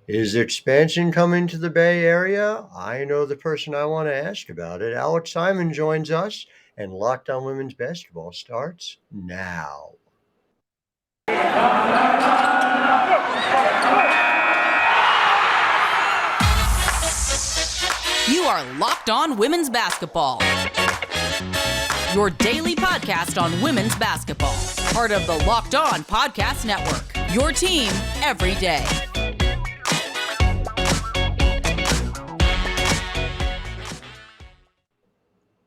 Is expansion coming to the Bay Area? I know the person I want to ask about it. Alex Simon joins us, and Locked On Women's Basketball starts now. You are Locked On Women's Basketball, your daily podcast on women's basketball. Part of the Locked On Podcast Network, your team every day.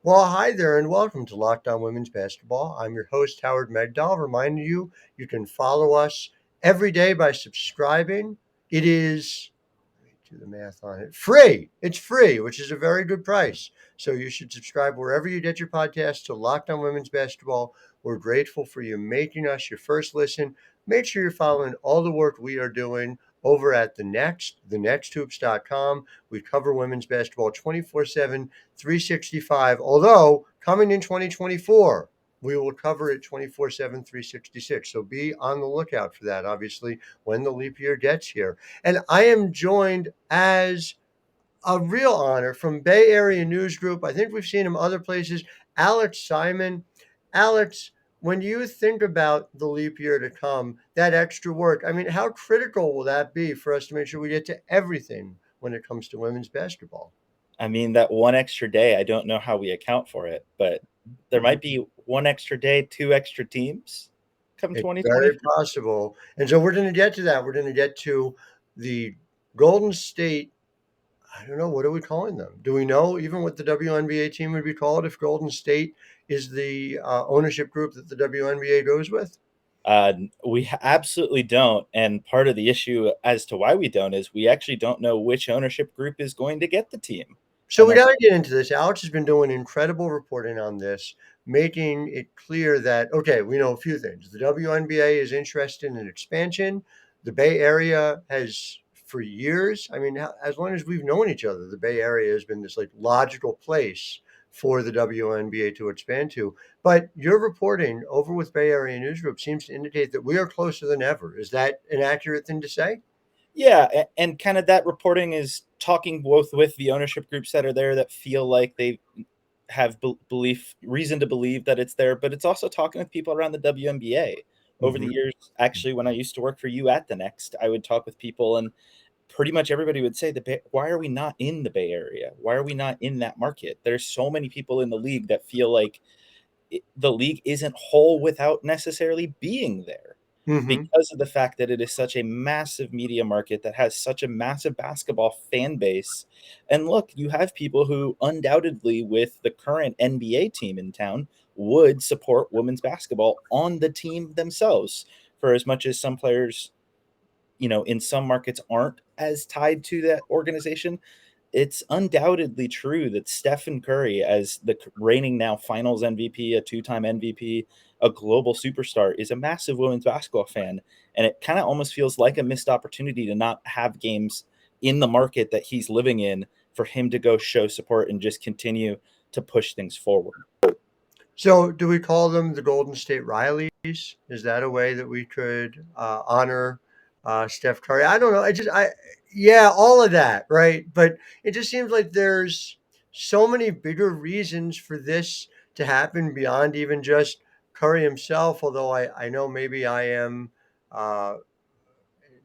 Well, hi there, and welcome to Locked On Women's Basketball. I'm your host, Howard Megdal. Reminding you, you can follow us every day by subscribing. It is, do the math on it, free. It's free, which is a very good price. So you should subscribe wherever you get your podcast to Locked On Women's Basketball. We're grateful for you making us your first listen. Make sure you're following all the work we are doing over at thenexthoops.com. We cover women's basketball 24/7, 365. Although coming in 2024, we will cover it 24/7, 366. So be on the lookout for that, obviously, when the leap year gets here. And I am joined as a real honor from Bay Area News Group. I think we've seen him other places. Alex Simon. Alex, when you think about the leap year to come, that extra work, I mean, how critical will that be for us to make sure we get to everything when it comes to women's basketball? I mean, that one extra day, I don't know how we account for it, but there might be one extra day, two extra teams come It's 2020. very possible. And so we're going to get to that. We're going to get to the Golden State. I don't know. What are we calling them? Do we know even what the WNBA team would be called if Golden State is the ownership group that the WNBA goes with? We absolutely don't. And part of the issue as to why we don't is we actually don't know which ownership group is going to get the team. So we got to get into this. Alex has been doing incredible reporting on this, making it clear that, okay, we know a few things. The WNBA is interested in expansion. The Bay Area has, for years, I mean, as long as we've known each other, the Bay Area has been this like logical place for the WNBA to expand to. But your reporting over with Bay Area News Group seems to indicate that we are closer than ever. Is that an accurate thing to say? Yeah, and kind of that reporting is talking both with the ownership groups that are there that feel like they have reason to believe that it's there, but it's also talking with people around the WNBA. Over the years, actually, when I used to work for you at the Next, I would talk with people, and pretty much everybody would say, why are we not in the Bay Area? Why are we not in that market? There's so many people in the league that feel like the league isn't whole without necessarily being there. Because of the fact that it is such a massive media market that has such a massive basketball fan base. And look, you have people who undoubtedly with the current NBA team in town would support women's basketball on the team themselves, for as much as some players, in some markets aren't as tied to that organization. It's undoubtedly true that Stephen Curry, as the reigning now finals MVP, a two-time MVP, a global superstar, is a massive women's basketball fan. And it kind of almost feels like a missed opportunity to not have games in the market that he's living in for him to go show support and just continue to push things forward. So do we call them the Golden State Rileys? Is that a way that we could honor Steph Curry? I don't know. Yeah, all of that, right? But it just seems like there's so many bigger reasons for this to happen beyond even just Curry himself, although I know maybe I am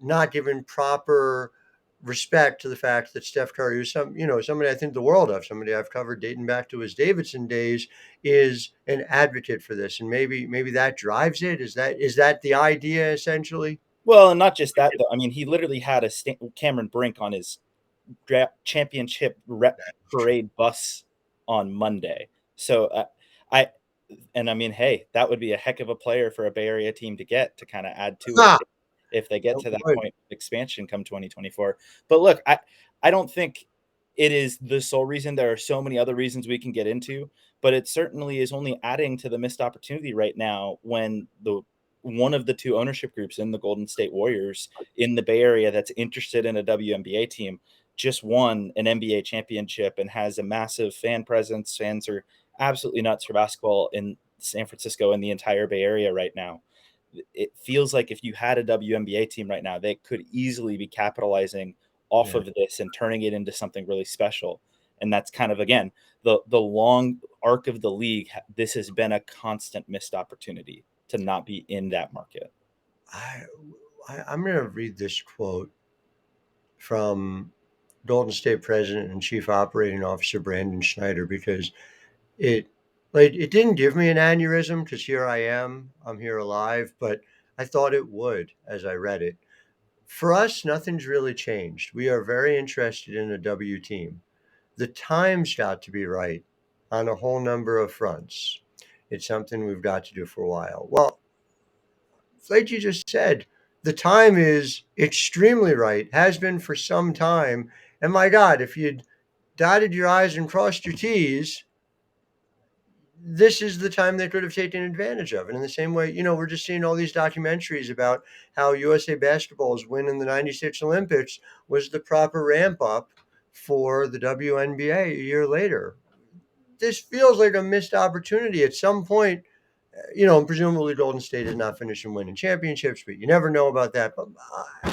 not given proper respect to the fact that Steph Curry, who's somebody I think the world of, somebody I've covered dating back to his Davidson days, is an advocate for this, and maybe that drives it. Is that the idea essentially? Well, and not just that, though. I mean, he literally had a Cameron Brink on his championship rep parade bus on Monday. So I mean, hey, that would be a heck of a player for a Bay Area team to get to kind of add to it if they get to that point of expansion come 2024. But look, I don't think it is the sole reason. There are so many other reasons we can get into, but it certainly is only adding to the missed opportunity right now when one of the two ownership groups in the Golden State Warriors in the Bay Area that's interested in a WNBA team just won an NBA championship and has a massive fan presence. Fans are absolutely nuts for basketball in San Francisco and the entire Bay Area right now. it feels like if you had a WNBA team right now, they could easily be capitalizing off of this and turning it into something really special. And that's kind of, again, the long arc of the league. This has been a constant missed opportunity to not be in that market. I'm going to read this quote from Golden State President and Chief Operating Officer Brandon Schneider, because it didn't give me an aneurysm, because here I am, I'm here alive, but I thought it would as I read it. For us, nothing's really changed. We are very interested in a W team. The time's got to be right on a whole number of fronts. It's something we've got to do for a while. Well, like you just said, the time is extremely right, has been for some time. And my God, if you'd dotted your I's and crossed your T's, this is the time they could have taken advantage of. And in the same way, we're just seeing all these documentaries about how USA Basketball's win in the 96 Olympics was the proper ramp up for the WNBA a year later. This feels like a missed opportunity at some point. And presumably Golden State is not finishing winning championships, but you never know about that. But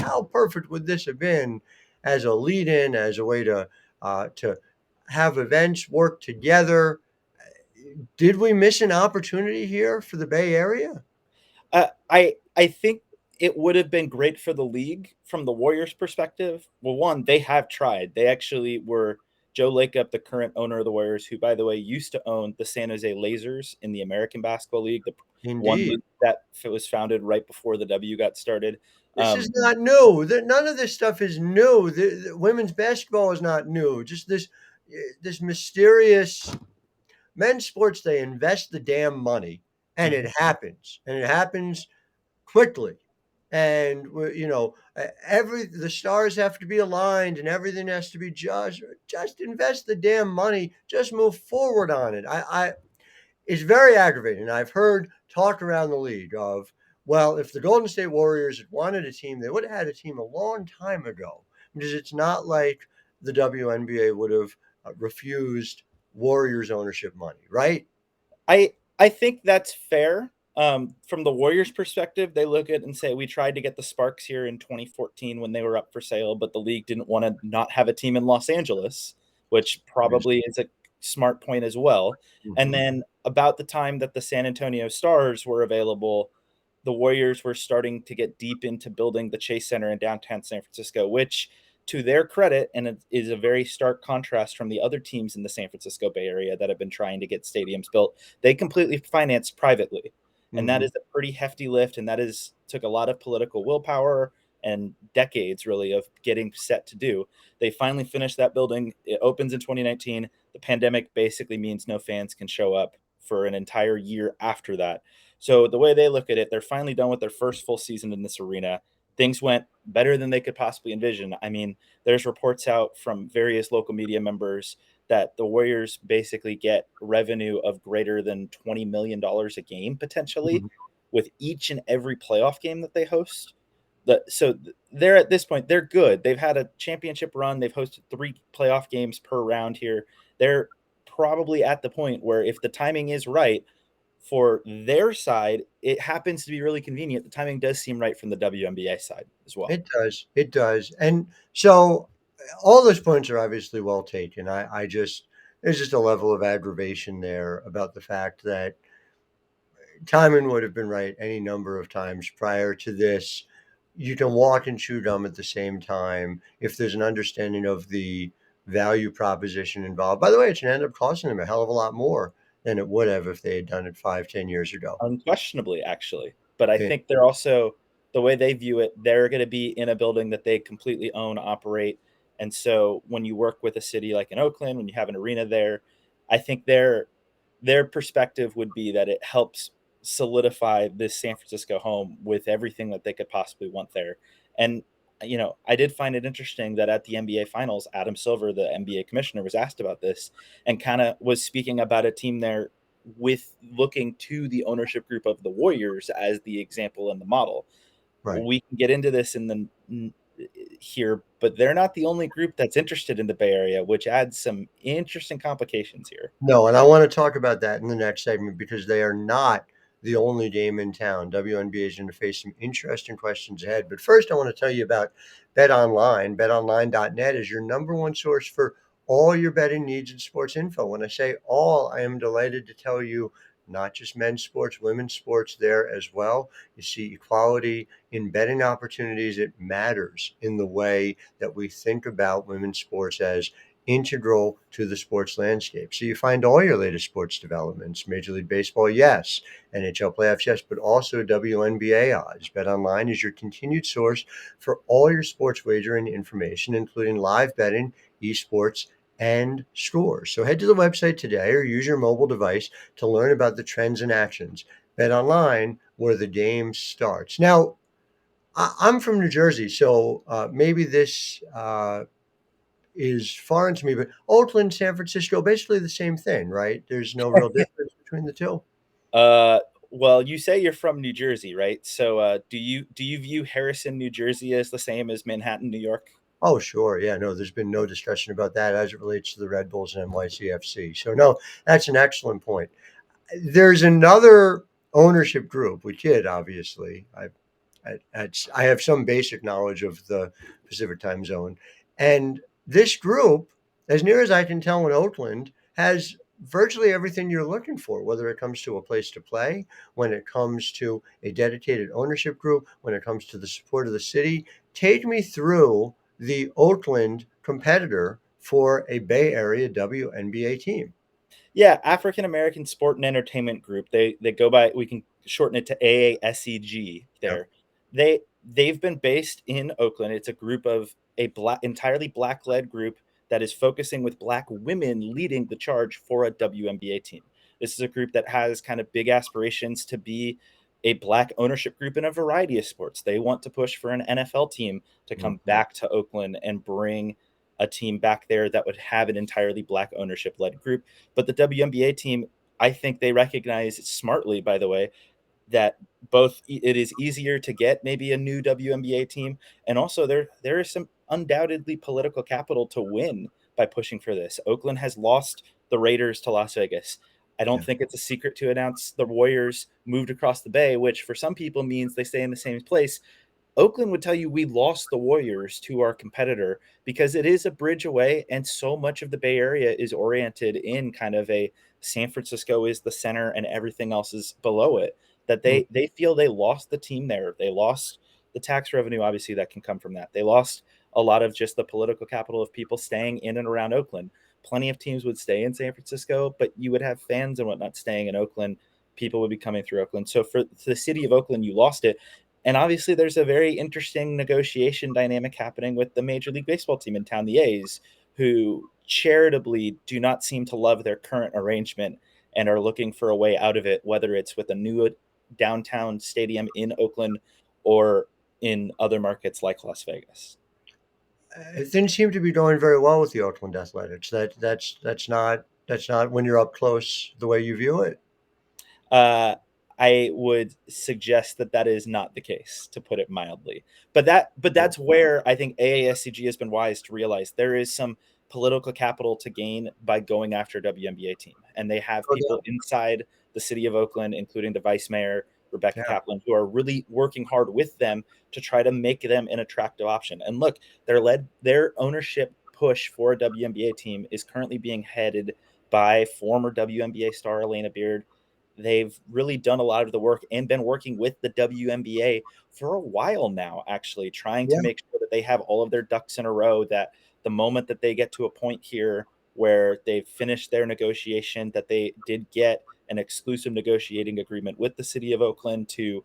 how perfect would this have been as a lead-in, as a way to have events work together? Did we miss an opportunity here for the Bay Area? I think it would have been great for the league from the Warriors' perspective. Well, one, they have tried. They actually were Joe Lacob, the current owner of the Warriors, who, by the way, used to own the San Jose Lasers in the American Basketball League, the one league that was founded right before the W got started. This is not new. None of this stuff is new. The women's basketball is not new. Just this mysterious men's sports. They invest the damn money, and it happens, quickly. And the stars have to be aligned, and everything has to be just invest the damn money. Just move forward on it. It's very aggravating. I've heard talk around the league of, well, if the Golden State Warriors had wanted a team, they would have had a team a long time ago, because it's not like the WNBA would have refused Warriors ownership money, right? I think that's fair. From the Warriors' perspective, they look at it and say, we tried to get the Sparks here in 2014 when they were up for sale, but the league didn't want to not have a team in Los Angeles, which probably is a smart point as well. Mm-hmm. And then about the time that the San Antonio Stars were available, the Warriors were starting to get deep into building the Chase Center in downtown San Francisco, which, to their credit, and it is a very stark contrast from the other teams in the San Francisco Bay Area that have been trying to get stadiums built, they completely financed privately. And that is a pretty hefty lift, and that took a lot of political willpower and decades, really, of getting set to do. They finally finished that building. It opens in 2019. The pandemic basically means no fans can show up for an entire year after that. So the way they look at it, they're finally done with their first full season in this arena. Things went better than they could possibly envision. I mean, there's reports out from various local media members that the Warriors basically get revenue of greater than $20 million a game, potentially, with each and every playoff game that they host. So they're at this point, they're good. They've had a championship run. They've hosted 3 playoff games per round here. They're probably at the point where, if the timing is right for their side, it happens to be really convenient. The timing does seem right from the WNBA side as well. It does. And so all those points are obviously well taken. There's just a level of aggravation there about the fact that timing would have been right any number of times prior to this. You can walk and chew gum at the same time if there's an understanding of the value proposition involved. By the way, it's going to end up costing them a hell of a lot more than it would have if they had done it 5-10 years ago. Unquestionably, actually. But I think they're also, the way they view it, they're going to be in a building that they completely own, operate. And so when you work with a city like in Oakland, when you have an arena there, I think their perspective would be that it helps solidify this San Francisco home with everything that they could possibly want there. And, I did find it interesting that at the NBA Finals, Adam Silver, the NBA commissioner, was asked about this and kind of was speaking about a team there with looking to the ownership group of the Warriors as the example and the model. Right. We can get into this here, but they're not the only group that's interested in the Bay Area, which adds some interesting complications here. No, and I want to talk about that in the next segment, because they are not the only game in town. WNBA is going to face some interesting questions ahead. But first, I want to tell you about Bet Online. BetOnline.net is your number one source for all your betting needs and sports info. When I say all, I am delighted to tell you not just men's sports, women's sports there as well. You see equality in betting opportunities. It matters in the way that we think about women's sports as integral to the sports landscape. So you find all your latest sports developments, Major League Baseball, yes, NHL playoffs, yes, but also WNBA odds. BetOnline is your continued source for all your sports wagering information, including live betting, esports, and scores. So head to the website today or use your mobile device to learn about the trends and actions. BetOnline, where the game starts. Now, I'm from New Jersey, so maybe this is foreign to me, but Oakland, San Francisco, basically the same thing, right? There's no real difference between the two. Uh, well, you say you're from New Jersey, right? So, do you view Harrison, New Jersey, as the same as Manhattan, New York? Oh, sure. Yeah, no, there's been no discussion about that as it relates to the Red Bulls and NYCFC. So, no, that's an excellent point. There's another ownership group, which it obviously, I have some basic knowledge of the Pacific time zone. And this group, as near as I can tell in Oakland, has virtually everything you're looking for, whether it comes to a place to play, when it comes to a dedicated ownership group, when it comes to the support of the city. Take me through the Oakland competitor for a Bay Area WNBA team. Yeah, African American Sport and Entertainment Group. They go by, we can shorten it to AASEG Yep. there. They've been based in Oakland. It's a group of entirely black led group that is focusing with black women leading the charge for a WNBA team. This is a group that has kind of big aspirations to be a black ownership group in a variety of sports. They want to push for an NFL team to come Mhm. back to Oakland and bring a team back there that would have an entirely black ownership led group. But the WNBA team, I think they recognize smartly, by the way, that both it is easier to get maybe a new WNBA team, and also there is some undoubtedly political capital to win by pushing for this. Oakland has lost the Raiders to Las Vegas. I don't Yeah. think it's a secret to announce the Warriors moved across the bay, which for some people means they stay in the same place. Oakland would tell you we lost the Warriors to our competitor because it is a bridge away, and so much of the Bay Area is oriented in kind of a San Francisco is the center and everything else is below it. That Mm. they feel they lost the team there. They lost the tax revenue, obviously, that can come from that. They lost a lot of just the political capital of people staying in and around Oakland. Plenty of teams would stay in San Francisco, but you would have fans and whatnot staying in Oakland. People would be coming through Oakland. So for the city of Oakland, you lost it. And obviously, there's a very interesting negotiation dynamic happening with the Major League Baseball team in town, the A's, who charitably do not seem to love their current arrangement and are looking for a way out of it, whether it's with a new downtown stadium in Oakland or in other markets like Las Vegas. It didn't seem to be going very well with the Oakland Athletics. That's not when you're up close the way you view it. Uh, I would suggest that that is not the case, to put it mildly. But Yeah. that's where I think AASCG has been wise to realize there is some political capital to gain by going after WNBA team, and they have No people doubt. inside the city of Oakland, including the vice mayor Rebecca Yeah. Kaplan, who are really working hard with them to try to make them an attractive option. And look, their ownership push for a WNBA team is currently being headed by former WNBA star Elena Beard. They've really done a lot of the work and been working with the WNBA for a while now, actually, trying to Yeah. make sure that they have all of their ducks in a row, that the moment that they get to a point here where they've finished their negotiation, that they did get an exclusive negotiating agreement with the city of Oakland to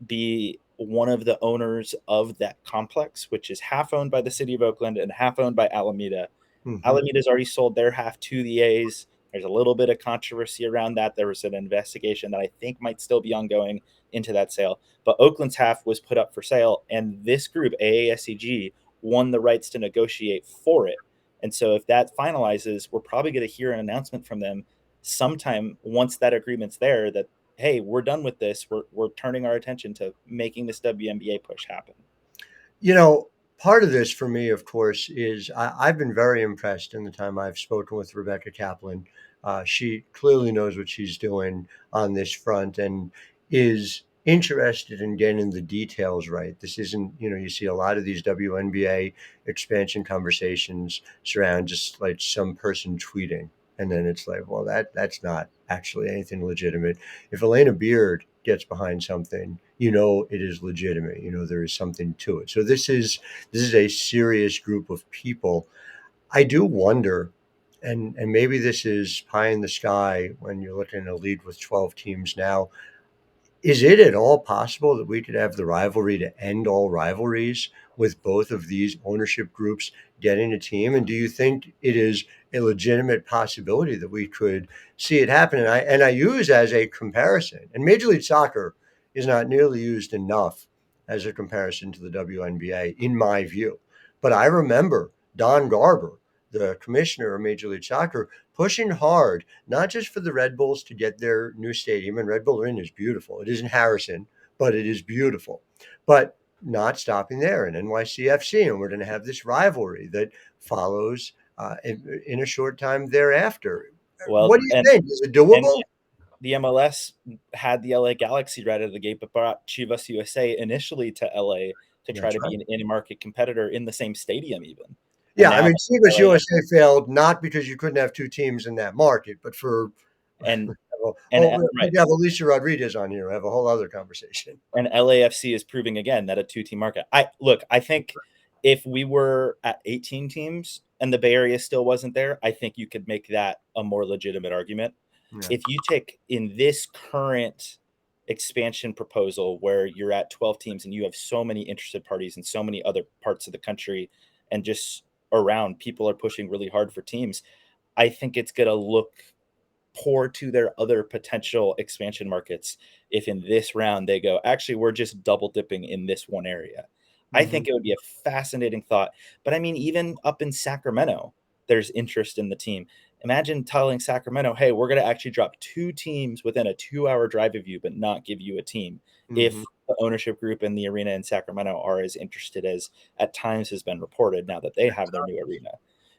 be one of the owners of that complex, which is half owned by the city of Oakland and half owned by Alameda. Hmm. Alameda's already sold their half to the A's. There's a little bit of controversy around that. There was an investigation that I think might still be ongoing into that sale. But Oakland's half was put up for sale, and this group, AASEG, won the rights to negotiate for it. And so if that finalizes, we're probably going to hear an announcement from them sometime once that agreement's there that, hey, we're done with this. We're turning our attention to making this WNBA push happen. You know, part of this for me, of course, is I've been very impressed in the time I've spoken with Rebecca Kaplan. She clearly knows what she's doing on this front and is interested in getting the details right. This isn't, you see a lot of these WNBA expansion conversations surround just like some person tweeting. And then it's like, well, that's not actually anything legitimate. If Elena Beard gets behind something, it is legitimate. There is something to it. So this is a serious group of people. I do wonder, and maybe this is pie in the sky when you're looking at a league with 12 teams now. Is it at all possible that we could have the rivalry to end all rivalries with both of these ownership groups getting a team? And do you think it is a legitimate possibility that we could see it happen? And I use as a comparison, and Major League Soccer is not nearly used enough as a comparison to the WNBA, in my view. But I remember Don Garber, the commissioner of Major League Soccer, pushing hard, not just for the Red Bulls to get their new stadium, and Red Bull Arena is beautiful. It is in Harrison, but it is beautiful. But not stopping there in NYCFC, and we're going to have this rivalry that follows in a short time thereafter. Well, what do you think? Is it doable? The MLS had the LA Galaxy right out of the gate, but brought Chivas USA initially to LA to try to be an in-market competitor in the same stadium even. Yeah, I mean, Chivas USA failed not because you couldn't have two teams in that market, but for right. You have Alicia Rodriguez on here. I have a whole other conversation. And LAFC is proving again that a two-team market. I think if we were at 18 teams and the Bay Area still wasn't there, I think you could make that a more legitimate argument. Yeah. If you take in this current expansion proposal where you're at 12 teams and you have so many interested parties in so many other parts of the country and just around, people are pushing really hard for teams, I think it's going to look poor to their other potential expansion markets if in this round they go, actually, we're just double dipping in this one area. Mm-hmm. I think it would be a fascinating thought. But I mean, even up in Sacramento, there's interest in the team. Imagine telling Sacramento, hey, we're going to actually drop two teams within a 2-hour drive of you, but not give you a team. Mm-hmm. If the ownership group in the arena in Sacramento are as interested as at times has been reported now that they have their new arena.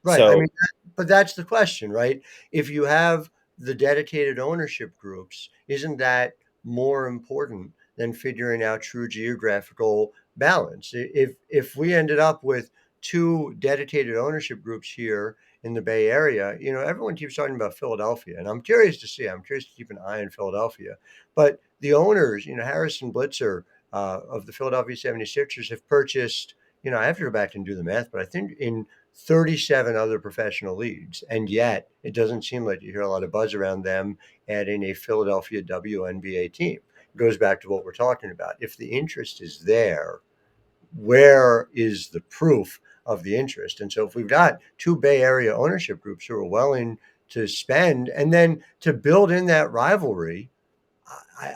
Right. So, I mean, but that's the question, right? If you have the dedicated ownership groups, isn't that more important than figuring out true geographical balance? If we ended up with two dedicated ownership groups here in the Bay Area, everyone keeps talking about Philadelphia, and I'm curious to keep an eye on Philadelphia. But the owners, Harrison Blitzer of the Philadelphia 76ers have purchased, I have to go back and do the math, but I think in 37 other professional leagues. And yet it doesn't seem like you hear a lot of buzz around them adding a Philadelphia WNBA team. It goes back to what we're talking about. If the interest is there, where is the proof of the interest? And so if we've got two Bay Area ownership groups who are willing to spend and then to build in that rivalry,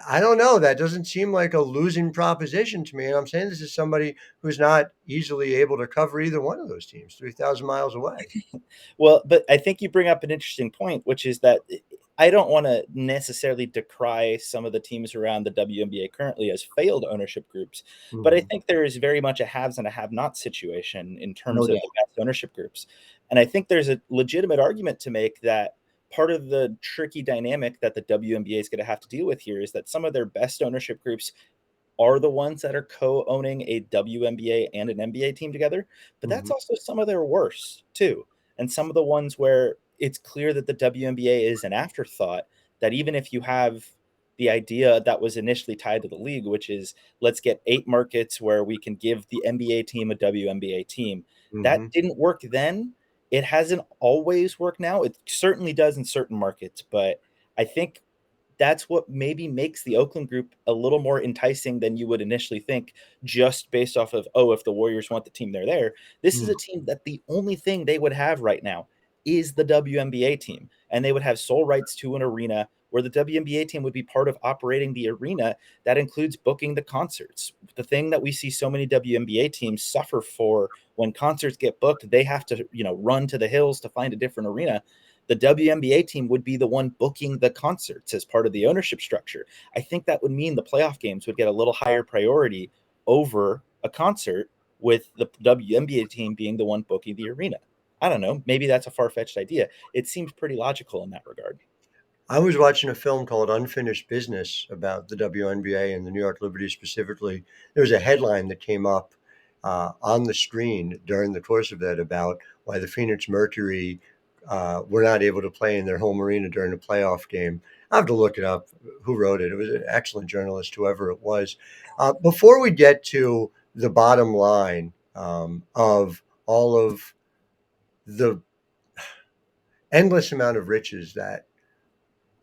I don't know. That doesn't seem like a losing proposition to me. And I'm saying this is somebody who's not easily able to cover either one of those teams 3,000 miles away. Well, but I think you bring up an interesting point, which is that I don't want to necessarily decry some of the teams around the WNBA currently as failed ownership groups. Mm-hmm. But I think there is very much a haves and a have-not situation in terms of the best ownership groups. And I think there's a legitimate argument to make that part of the tricky dynamic that the WNBA is going to have to deal with here is that some of their best ownership groups are the ones that are co-owning a WNBA and an NBA team together. But that's also some of their worst too. And some of the ones where it's clear that the WNBA is an afterthought, that even if you have the idea that was initially tied to the league, which is let's get 8 markets where we can give the NBA team a WNBA team, that didn't work then. It hasn't always worked now. It certainly does in certain markets, but I think that's what maybe makes the Oakland group a little more enticing than you would initially think, just based off of, if the Warriors want the team, they're there. This is a team that the only thing they would have right now is the WNBA team, and they would have sole rights to an arena where the WNBA team would be part of operating the arena. That includes booking the concerts. The thing that we see so many WNBA teams suffer for when concerts get booked, they have to, run to the hills to find a different arena. The WNBA team would be the one booking the concerts as part of the ownership structure. I think that would mean the playoff games would get a little higher priority over a concert with the WNBA team being the one booking the arena. I don't know. Maybe that's a far-fetched idea. It seems pretty logical in that regard. I was watching a film called Unfinished Business about the WNBA and the New York Liberty specifically. There was a headline that came up on the screen during the course of that about why the Phoenix Mercury were not able to play in their home arena during a playoff game. I have to look it up, who wrote it. It was an excellent journalist, whoever it was. Before we get to the bottom line of all of the endless amount of riches that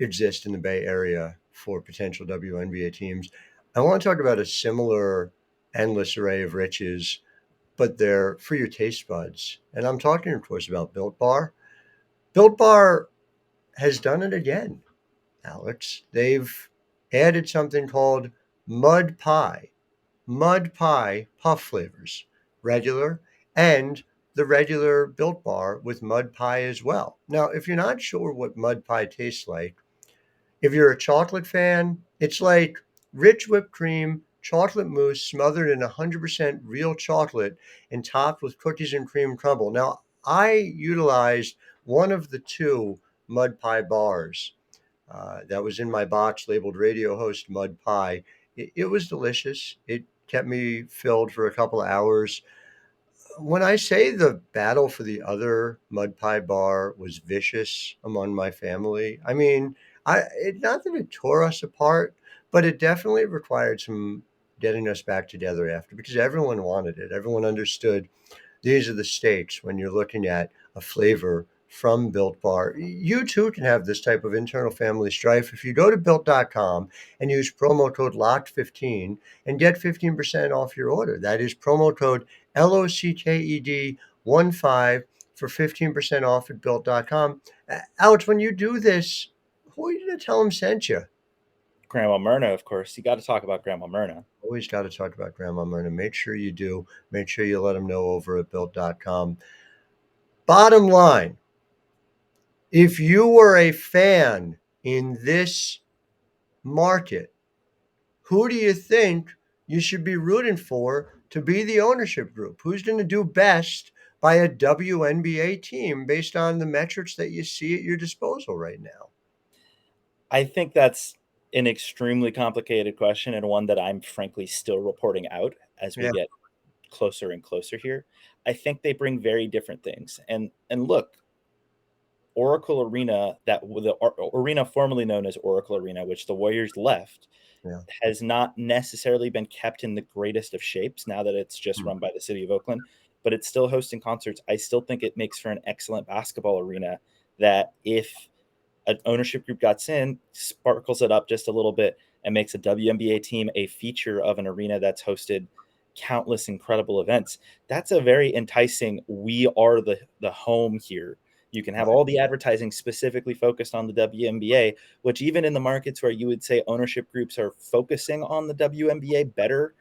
exist in the Bay Area for potential WNBA teams, I want to talk about a similar endless array of riches, but they're for your taste buds. And I'm talking, of course, about Built Bar. Built Bar has done it again, Alex. They've added something called Mud Pie. Mud Pie puff flavors, regular and the regular Built Bar with Mud Pie as well. Now, if you're not sure what Mud Pie tastes like, if you're a chocolate fan, it's like rich whipped cream, chocolate mousse smothered in 100% real chocolate and topped with cookies and cream crumble. Now, I utilized one of the two Mud Pie bars that was in my box labeled Radio Host Mud Pie. It was delicious. It kept me filled for a couple of hours. When I say the battle for the other Mud Pie bar was vicious among my family, I mean, not that it tore us apart, but it definitely required some getting us back together after because everyone wanted it. Everyone understood these are the stakes when you're looking at a flavor from Built Bar. You too can have this type of internal family strife if you go to built.com and use promo code LOCKED15 and get 15% off your order. That is promo code LOCKED15 for 15% off at built.com. Alex, when you do this, who are you going to tell them sent you? Grandma Myrna, of course. You got to talk about Grandma Myrna. Always got to talk about Grandma Myrna. Make sure you do. Make sure you let them know over at built.com. Bottom line, if you were a fan in this market, who do you think you should be rooting for to be the ownership group? Who's going to do best by a WNBA team based on the metrics that you see at your disposal right now? I think that's an extremely complicated question and one that I'm frankly still reporting out as we get closer and closer here. I think they bring very different things. And look, Oracle Arena, that the arena formerly known as Oracle Arena, which the Warriors left, has not necessarily been kept in the greatest of shapes now that it's just run by the city of Oakland, but it's still hosting concerts. I still think it makes for an excellent basketball arena that if an ownership group got in, sparkles it up just a little bit and makes a WNBA team a feature of an arena that's hosted countless incredible events. That's a very enticing, we are the home here. You can have all the advertising specifically focused on the WNBA, which even in the markets where you would say ownership groups are focusing on the WNBA better,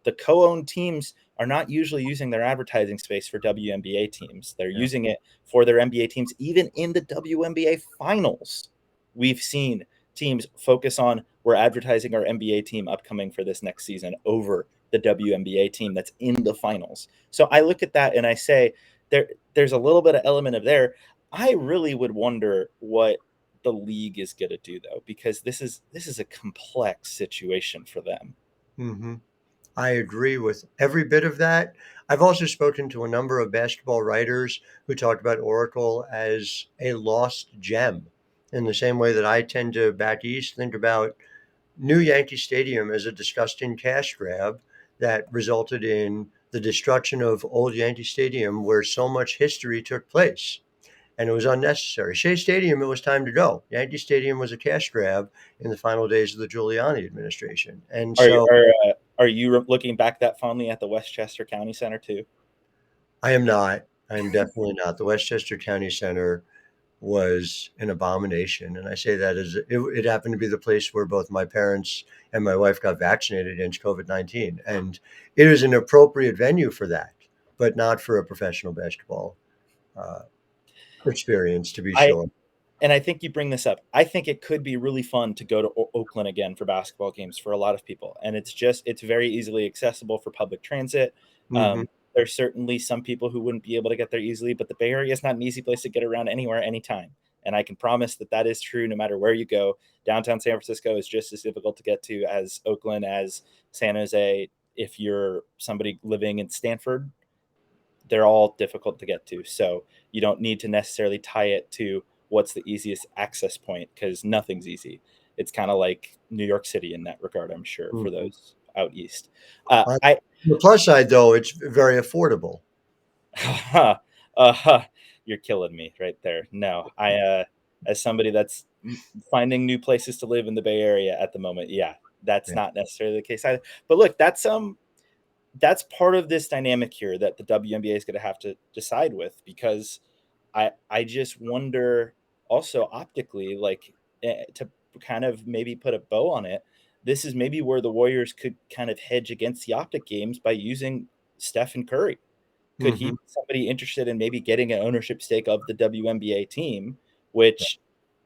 the co-owned teams are not usually using their advertising space for WNBA teams. They're using it for their NBA teams. Even in the WNBA finals, we've seen teams focus on, we're advertising our NBA team upcoming for this next season over the WNBA team that's in the finals. So I look at that and I say, there's a little bit of element of there. I really would wonder what the league is going to do, though, because this is a complex situation for them. Mm-hmm. I agree with every bit of that. I've also spoken to a number of basketball writers who talked about Oracle as a lost gem in the same way that I tend to back east think about new Yankee Stadium as a disgusting cash grab that resulted in the destruction of old Yankee Stadium where so much history took place. And it was unnecessary. Shea Stadium, it was time to go. Yankee Stadium was a cash grab in the final days of the Giuliani administration. And Are you looking back that fondly at the Westchester County Center too? I am not. I am definitely not. The Westchester County Center was an abomination. And I say that as it happened to be the place where both my parents and my wife got vaccinated against COVID-19. And it was an appropriate venue for that, but not for a professional basketball experience, to be sure. And I think you bring this up. I think it could be really fun to go to Oakland again for basketball games for a lot of people. And it's very easily accessible for public transit. Mhm. There's certainly some people who wouldn't be able to get there easily, but the Bay Area is not an easy place to get around anywhere, anytime. And I can promise that that is true no matter where you go. Downtown San Francisco is just as difficult to get to as Oakland, as San Jose. If you're somebody living in Stanford, they're all difficult to get to. So you don't need to necessarily tie it to what's the easiest access point, because nothing's easy. It's kind of like New York City in that regard, I'm sure, for Mhm. those out east. On I the plus side, though, it's very affordable. You're killing me right there. No, as somebody that's finding new places to live in the Bay Area at the moment, yeah, that's Yeah. not necessarily the case either. But look, that's part of this dynamic here that the WNBA is going to have to decide with, because I just wonder also optically, like, to kind of maybe put a bow on it, this is maybe where the Warriors could kind of hedge against the optic games by using Steph and Curry. Could he Mhm. be somebody interested in maybe getting an ownership stake of the WNBA team, which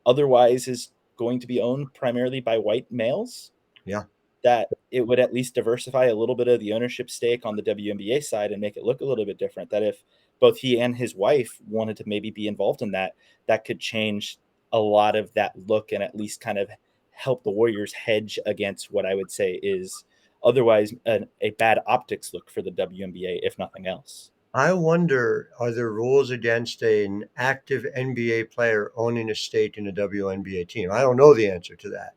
otherwise is going to be owned primarily by white males? Yeah. That it would at least diversify a little bit of the ownership stake on the WNBA side and make it look a little bit different. That if both he and his wife wanted to maybe be involved in that, that could change a lot of that look and at least kind of help the Warriors hedge against what I would say is otherwise a bad optics look for the WNBA, if nothing else. I wonder, are there rules against an active NBA player owning a stake in a WNBA team? I don't know the answer to that.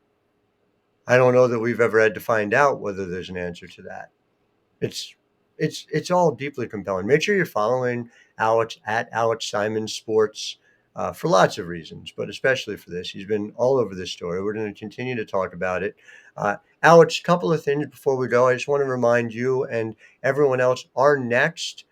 I don't know that we've ever had to find out whether there's an answer to that. It's it's all deeply compelling. Make sure you're following Alex at Alex Simon Sports for lots of reasons, but especially for this. He's been all over this story. We're going to continue to talk about it. Alex, a couple of things before we go. I just want to remind you and everyone else, our next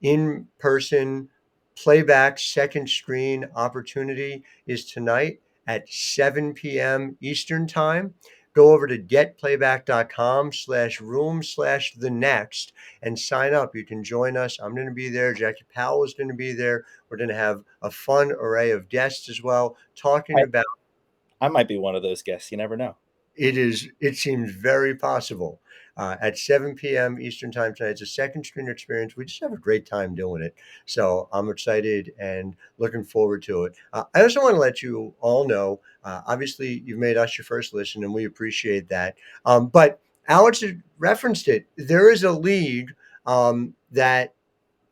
in-person playback second screen opportunity is tonight at 7 p.m. Eastern Time. Go over to getplayback.com/room/the next and sign up. You can join us. I'm going to be there. Jackie Powell is going to be there. We're going to have a fun array of guests as well, talking I, about I might be one of those guests. You never know. it seems very possible. At 7 p.m. Eastern Time tonight. It's a second screen experience. We just have a great time doing it. So I'm excited and looking forward to it. I also want to let you all know, obviously, you've made us your first listen, and we appreciate that. But Alex had referenced it. There is a league that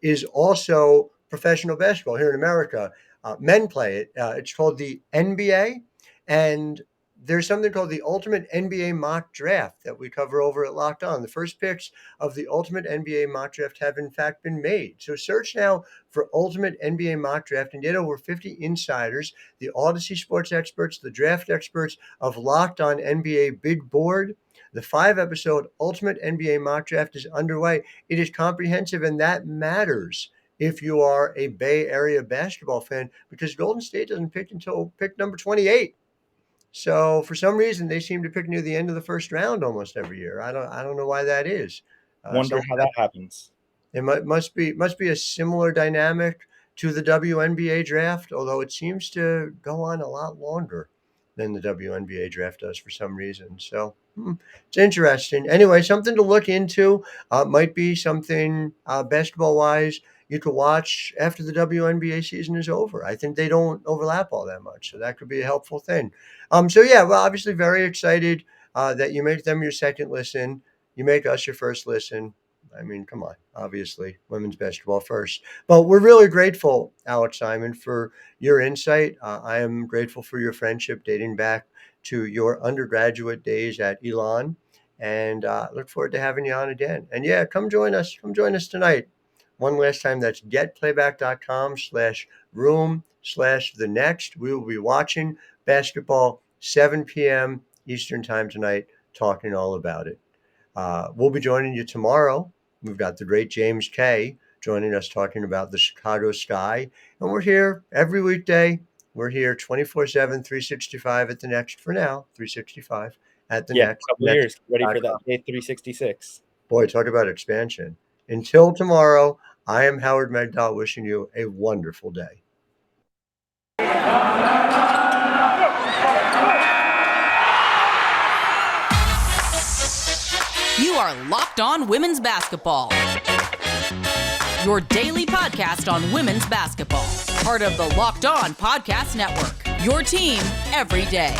is also professional basketball here in America. Men play it. It's called the NBA, and there's something called the Ultimate NBA Mock Draft that we cover over at Locked On. The first picks of the Ultimate NBA Mock Draft have in fact been made. So search now for Ultimate NBA Mock Draft and get over 50 insiders, the Odyssey sports experts, the draft experts of Locked On NBA Big Board. The 5-episode Ultimate NBA Mock Draft is underway. It is comprehensive, and that matters if you are a Bay Area basketball fan, because Golden State doesn't pick until pick number 28. So for some reason, they seem to pick near the end of the first round almost every year. I don't know why that is. Wonder how that happens. It must be a similar dynamic to the WNBA draft, although it seems to go on a lot longer than the WNBA draft does for some reason. So it's interesting. Anyway, something to look into. Might be something basketball wise you could watch after the WNBA season is over. I think they don't overlap all that much, so that could be a helpful thing. So yeah, well, obviously very excited that you make them your second listen. You make us your first listen. I mean, come on, obviously, women's basketball first. But we're really grateful, Alex Simon, for your insight. I am grateful for your friendship dating back to your undergraduate days at Elon, and look forward to having you on again. And yeah, come join us. Come join us tonight. One last time, that's getplayback.com/room/the next. We will be watching basketball 7 p.m. Eastern Time tonight, talking all about it. We'll be joining you tomorrow. We've got the great James Kay joining us talking about the Chicago Sky. And we're here every weekday. We're here 24/7, 365 at the next for now, 365 at the Yeah, next. a couple years. Ready for that day 366. Boy, talk about expansion. Until tomorrow, I am Howard Megdal, wishing you a wonderful day. You are Locked On Women's Basketball, your daily podcast on women's basketball. Part of the Locked On Podcast Network, your team every day.